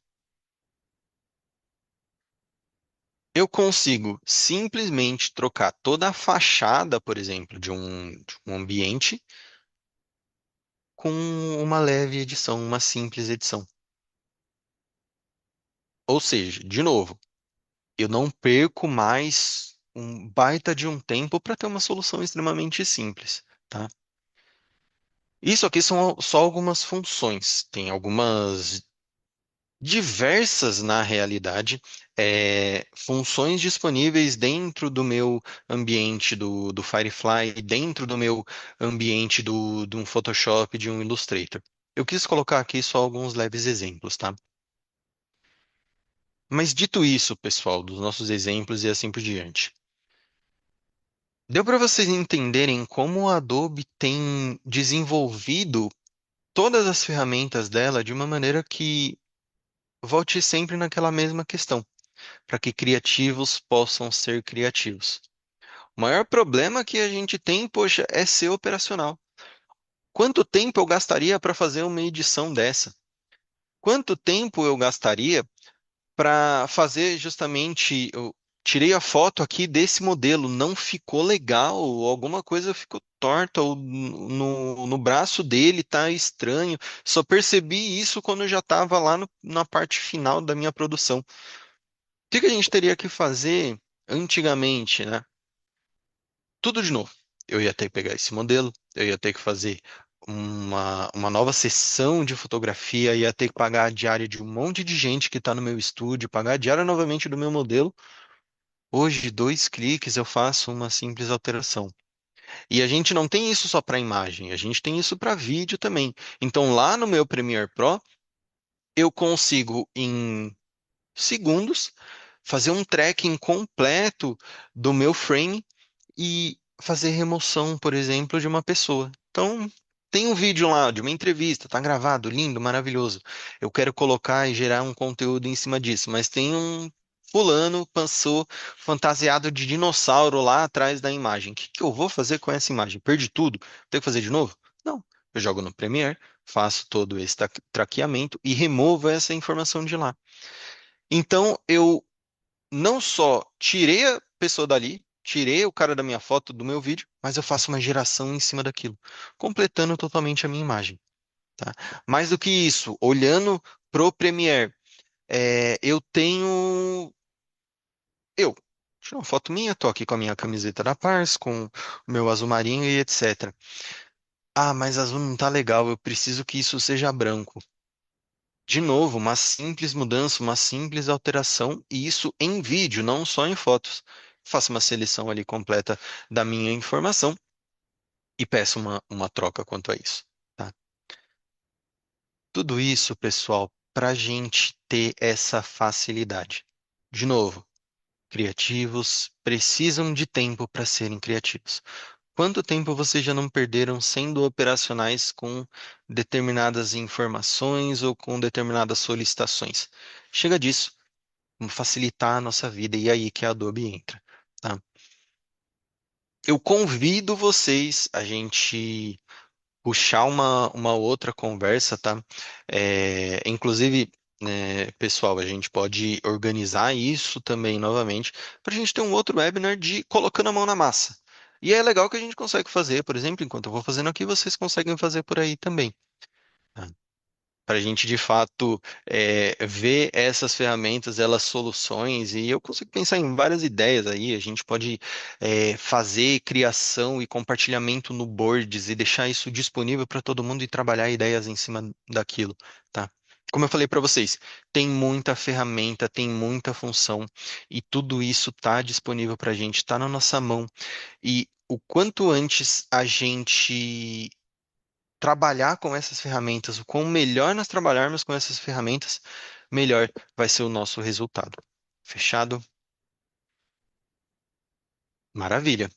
Eu consigo simplesmente trocar toda a fachada, por exemplo, de um ambiente com uma leve edição, uma simples edição. Ou seja, de novo, eu não perco mais um baita de um tempo para ter uma solução extremamente simples, tá? Isso aqui são só algumas funções. Tem algumas diversas, na realidade, funções disponíveis dentro do meu ambiente do Firefly, dentro do meu ambiente de um Photoshop, de um Illustrator. Eu quis colocar aqui só alguns leves exemplos, tá? Mas dito isso, pessoal, dos nossos exemplos e assim por diante, deu para vocês entenderem como a Adobe tem desenvolvido todas as ferramentas dela de uma maneira que volte sempre naquela mesma questão, para que criativos possam ser criativos. O maior problema que a gente tem, poxa, é ser operacional. Quanto tempo eu gastaria para fazer uma edição dessa? Quanto tempo eu gastaria para fazer justamente. Eu tirei a foto aqui desse modelo, não ficou legal, ou alguma coisa ficou torta, ou no braço dele tá estranho. Só percebi isso quando eu já estava lá na parte final da minha produção. O que que a gente teria que fazer antigamente, né? Tudo de novo. Eu ia ter que pegar esse modelo, eu ia ter que fazer uma nova sessão de fotografia, ia ter que pagar a diária de um monte de gente que está no meu estúdio, pagar a diária novamente do meu modelo. Hoje, dois cliques, eu faço uma simples alteração. E a gente não tem isso só para imagem, a gente tem isso para vídeo também. Então, lá no meu Premiere Pro, eu consigo, em segundos, fazer um tracking completo do meu frame e fazer remoção, por exemplo, de uma pessoa. Então, tem um vídeo lá de uma entrevista, tá gravado, lindo, maravilhoso. Eu quero colocar e gerar um conteúdo em cima disso, mas tem um fulano passou fantasiado de dinossauro lá atrás da imagem. O que que eu vou fazer com essa imagem? Perdi tudo? Tenho que fazer de novo? Não. Eu jogo no Premiere, faço todo esse traqueamento e removo essa informação de lá. Então, eu não só tirei a pessoa dali, tirei o cara da minha foto, do meu vídeo, mas eu faço uma geração em cima daquilo, completando totalmente a minha imagem, tá? Mais do que isso, olhando pro Premiere, eu tenho. Eu. Tirei uma foto minha, tô aqui com a minha camiseta da Pars, com o meu azul marinho e etc. Ah, mas azul não tá legal, eu preciso que isso seja branco. De novo, uma simples mudança, uma simples alteração, e isso em vídeo, não só em fotos. Faço uma seleção ali completa da minha informação e peço uma troca quanto a isso, tá? Tudo isso, pessoal, para a gente ter essa facilidade. De novo, criativos precisam de tempo para serem criativos. Quanto tempo vocês já não perderam sendo operacionais com determinadas informações ou com determinadas solicitações? Chega disso. Vamos facilitar a nossa vida. E aí que a Adobe entra, tá? Eu convido vocês a gente puxar uma outra conversa, tá? Inclusive, pessoal, a gente pode organizar isso também novamente para a gente ter um outro webinar de colocando a mão na massa. E é legal que a gente consegue fazer, por exemplo, enquanto eu vou fazendo aqui, vocês conseguem fazer por aí também, tá? Para a gente de fato ver essas ferramentas, elas soluções, e eu consigo pensar em várias ideias aí. A gente pode fazer criação e compartilhamento no Boards e deixar isso disponível para todo mundo e trabalhar ideias em cima daquilo, tá? Como eu falei para vocês, tem muita ferramenta, tem muita função e tudo isso está disponível para a gente, está na nossa mão. E o quanto antes a gente trabalhar com essas ferramentas, o quão melhor nós trabalharmos com essas ferramentas, melhor vai ser o nosso resultado. Fechado? Maravilha.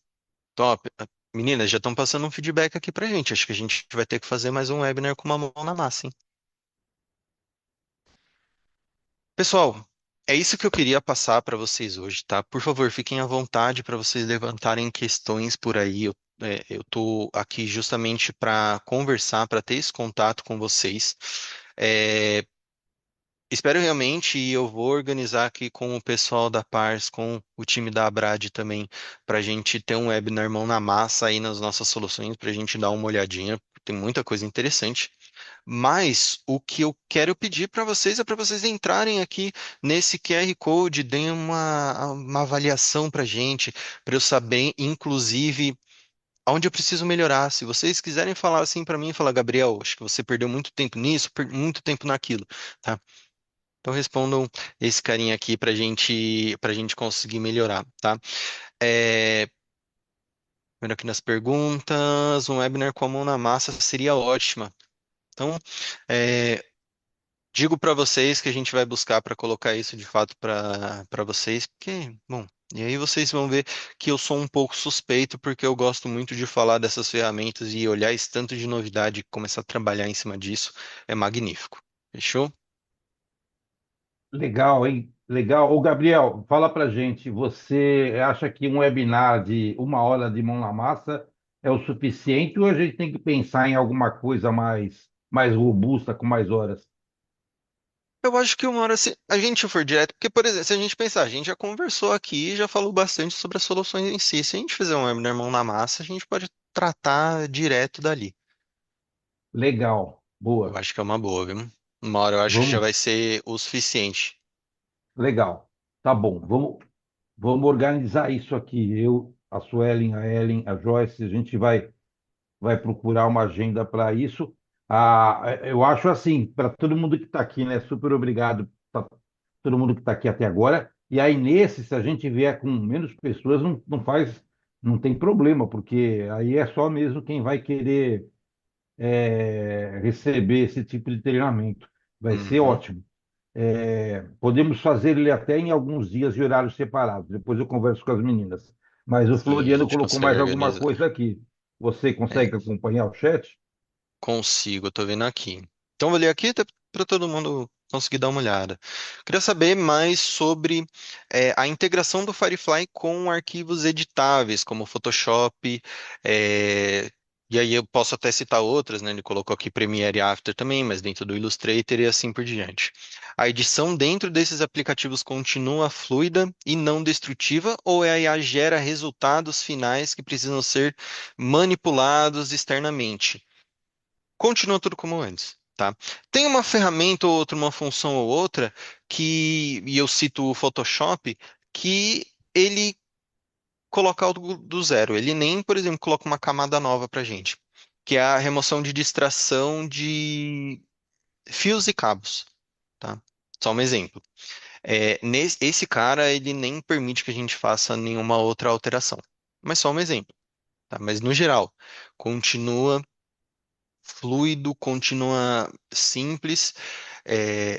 Top. Meninas, já estão passando um feedback aqui pra gente. Acho que a gente vai ter que fazer mais um webinar com uma mão na massa, hein? Pessoal, é isso que eu queria passar para vocês hoje, tá? Por favor, fiquem à vontade para vocês levantarem questões por aí. Eu tô aqui justamente para conversar, para ter esse contato com vocês. É, Espero realmente, e eu vou organizar aqui com o pessoal da Pars, com o time da Abrad também, para a gente ter um webinar mão na massa aí nas nossas soluções, para a gente dar uma olhadinha. Tem muita coisa interessante. Mas o que eu quero pedir para vocês é para vocês entrarem aqui nesse QR Code, deem uma avaliação para a gente, para eu saber, inclusive, onde eu preciso melhorar. Se vocês quiserem falar assim para mim, falar, Gabriel, acho que você perdeu muito tempo nisso, muito tempo naquilo, tá? Então respondam esse carinha aqui para gente conseguir melhorar, tá? É, Vendo aqui nas perguntas, um webinar com a mão na massa seria ótima. Então, é, digo para vocês que a gente vai buscar para colocar isso de fato para vocês, porque, bom, e aí vocês vão ver que eu sou um pouco suspeito, porque eu gosto muito de falar dessas ferramentas e olhar esse tanto de novidade e começar a trabalhar em cima disso é magnífico. Fechou? Legal, hein? Legal. Ô, Gabriel, fala pra gente, você acha que um webinar de 1 hora de mão na massa é o suficiente ou a gente tem que pensar em alguma coisa mais robusta, com mais horas? Eu acho que uma hora, se a gente for direto, porque, por exemplo, se a gente pensar, a gente já conversou aqui, já falou bastante sobre as soluções em si. Se a gente fizer um webinar mão na massa, a gente pode tratar direto dali. Legal, Eu boa. acho que é uma boa, viu? Uma hora eu acho que já Vamos, vai ser o suficiente. legal. Tá bom, vamos organizar isso aqui. Eu, a Suelen, a Ellen, a Joyce, a gente vai procurar uma agenda para isso. Eu acho assim, para todo mundo que está aqui, né? Super obrigado para todo mundo que está aqui até agora. E aí, nesse, se a gente vier com menos pessoas, não tem problema, porque aí é só mesmo quem vai querer receber esse tipo de treinamento. Vai ser Uhum. ótimo. Podemos fazer ele até em alguns dias de horários separados. Depois eu converso com as meninas. Mas o Sim, a Floriano gente colocou consegue mais alguma organizar. coisa aqui. Você É, consegue acompanhar o chat? Consigo, eu tô vendo aqui. Então, vou ler aqui para todo mundo conseguir dar uma olhada. Queria saber mais sobre a integração do Firefly com arquivos editáveis, como Photoshop, é, e aí eu posso até citar outras, né? Ele colocou aqui Premiere e After também, mas dentro do Illustrator e assim por diante. A edição dentro desses aplicativos continua fluida e não destrutiva, ou a IA gera resultados finais que precisam ser manipulados externamente? Continua tudo como antes, tá? Tem uma ferramenta ou outra, uma função ou outra e eu cito o Photoshop, que ele coloca algo do zero. Ele nem, por exemplo, coloca uma camada nova pra gente, que é a remoção de distração de fios e cabos, tá? Só um exemplo. Esse cara, ele nem permite que a gente faça nenhuma outra alteração. Mas só um exemplo, tá? Mas no geral, continua fluido, continua simples,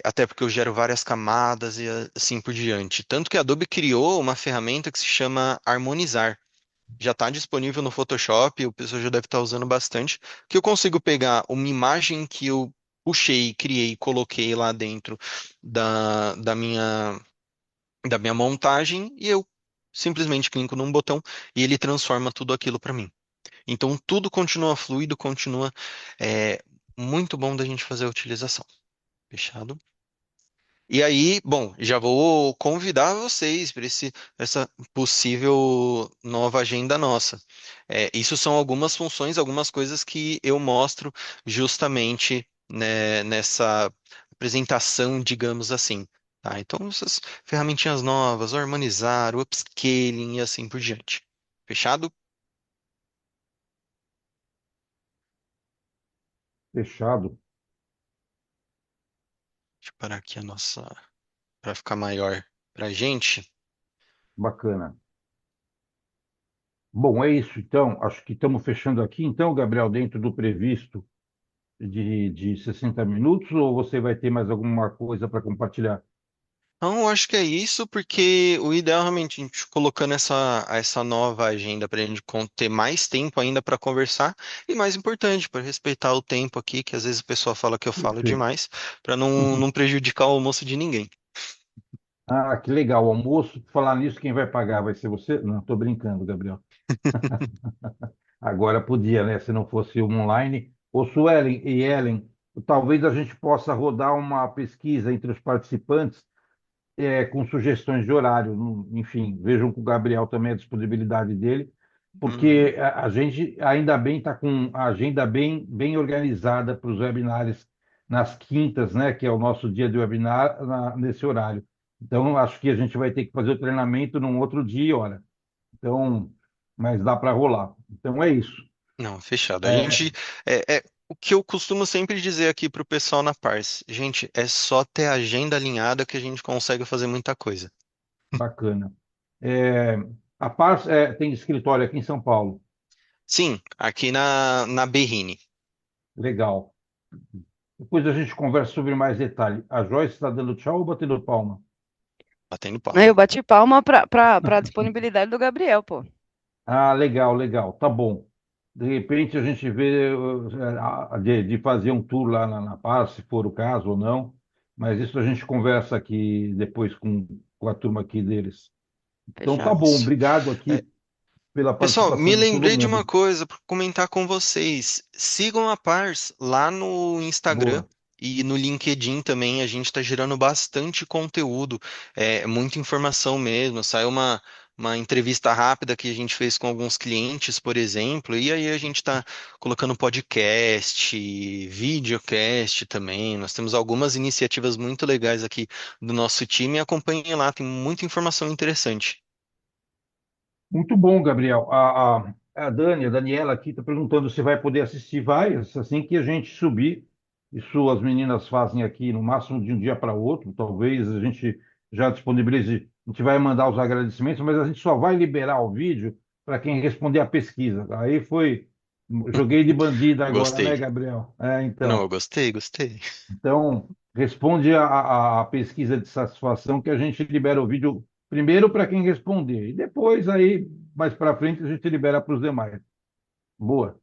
até porque eu gero várias camadas e assim por diante. Tanto que a Adobe criou uma ferramenta que se chama Harmonizar. Já está disponível no Photoshop, o pessoal já deve estar usando bastante, que eu consigo pegar uma imagem que eu puxei, criei, coloquei lá dentro da minha montagem e eu simplesmente clico num botão e ele transforma tudo aquilo para mim. Então tudo continua fluido, continua muito bom da gente fazer a utilização. Fechado? E aí, bom, já vou convidar vocês para essa possível nova agenda nossa. Isso são algumas funções, algumas coisas que eu mostro justamente, né, nessa apresentação, digamos assim. Tá? Então, essas ferramentinhas novas, harmonizar, o upscaling e assim por diante. Fechado? Fechado. Deixa eu parar aqui a nossa, para ficar maior para a gente. Bacana. Bom, é isso. Então, acho que estamos fechando aqui. Então, Gabriel, dentro do previsto de 60 minutos, ou você vai ter mais alguma coisa para compartilhar? Então, eu acho que é isso, porque o ideal é realmente a gente colocando essa nova agenda para a gente ter mais tempo ainda para conversar e mais importante, para respeitar o tempo aqui, que às vezes o pessoal fala que eu falo Perfeito. demais, para não prejudicar o almoço de ninguém. Ah, que legal. O almoço, falar nisso, quem vai pagar vai ser você? Não, estou brincando, Gabriel. Agora podia, né? Se não fosse online. Ô, Suelen e Ellen, talvez a gente possa rodar uma pesquisa entre os participantes com sugestões de horário. Enfim, vejam com o Gabriel também a disponibilidade dele, Uhum. porque a gente ainda bem está com a agenda bem organizada para os webinários nas quintas, né? Que é o nosso dia de webinar nesse horário. Então, acho que a gente vai ter que fazer o treinamento num outro dia, olha. Então, mas dá para rolar. Então é isso. Não, fechado. A É, gente, o que eu costumo sempre dizer aqui para o pessoal na Pars, gente, é só ter a agenda alinhada que a gente consegue fazer muita coisa. bacana. É, a Pars tem escritório aqui em São Paulo. Sim, aqui na Berrine, Legal. Depois a gente conversa sobre mais detalhe. A Joyce está dando tchau ou batendo palma? batendo Aí eu palma. bati palma pra disponibilidade do Gabriel, pô. Ah, legal, legal. Tá bom. De repente a gente vê de fazer um tour lá na Paz, se for o caso ou não. Mas isso a gente conversa aqui depois com a turma aqui deles. Então tá Fechado. bom. Isso. Obrigado É, aqui pela pessoal, participação me de todo lembrei de uma mundo. coisa para comentar com vocês. Sigam a Pars lá no Instagram Boa. e no LinkedIn também. A gente está gerando bastante conteúdo, muita informação mesmo. Saiu uma entrevista rápida que a gente fez com alguns clientes, por exemplo, e aí a gente está colocando podcast, videocast também. Nós temos algumas iniciativas muito legais aqui do nosso time. Acompanhem lá, tem muita informação interessante. Muito bom, Gabriel. A Dani, a Daniela aqui está perguntando se vai poder assistir. Vai, assim que a gente subir. Isso as meninas fazem aqui no máximo de um dia para outro. Talvez a gente já disponibilize. A gente vai mandar os agradecimentos, mas a gente só vai liberar o vídeo para quem responder a pesquisa. Aí foi. Joguei de bandida agora, né, Gostei. Gabriel? Não, eu Então. gostei, gostei. Então, responde a pesquisa de satisfação que a gente libera o vídeo primeiro para quem responder e depois aí mais para frente a gente libera para os demais. Boa.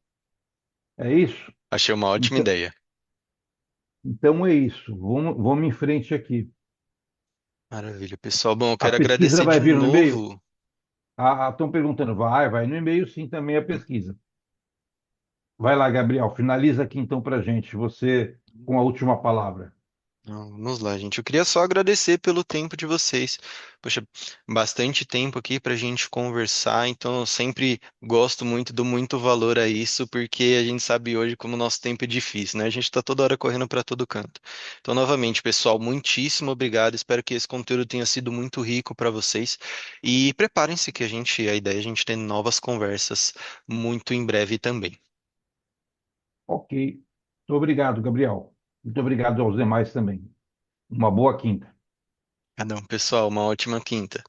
É isso? Achei uma ótima Então, ideia. então é isso. Vamos em frente aqui. Maravilha, pessoal. Bom, eu A quero pesquisa agradecer de vai vir no e-mail? novo. Estão perguntando, vai no e-mail, sim, também a pesquisa. Vai lá, Gabriel, finaliza aqui então para gente, você com a última palavra. Não, vamos lá, gente. Eu queria só agradecer pelo tempo de vocês. Poxa, bastante tempo aqui para a gente conversar, então eu sempre gosto muito, dou muito valor a isso, porque a gente sabe hoje como o nosso tempo é difícil, né? A gente está toda hora correndo para todo canto. Então, novamente, pessoal, muitíssimo obrigado. Espero que esse conteúdo tenha sido muito rico para vocês. E preparem-se que a ideia é a gente ter novas conversas muito em breve também. Ok. Muito obrigado, Gabriel. Muito obrigado aos demais também. Uma boa quinta. Ah, não, pessoal, uma ótima quinta.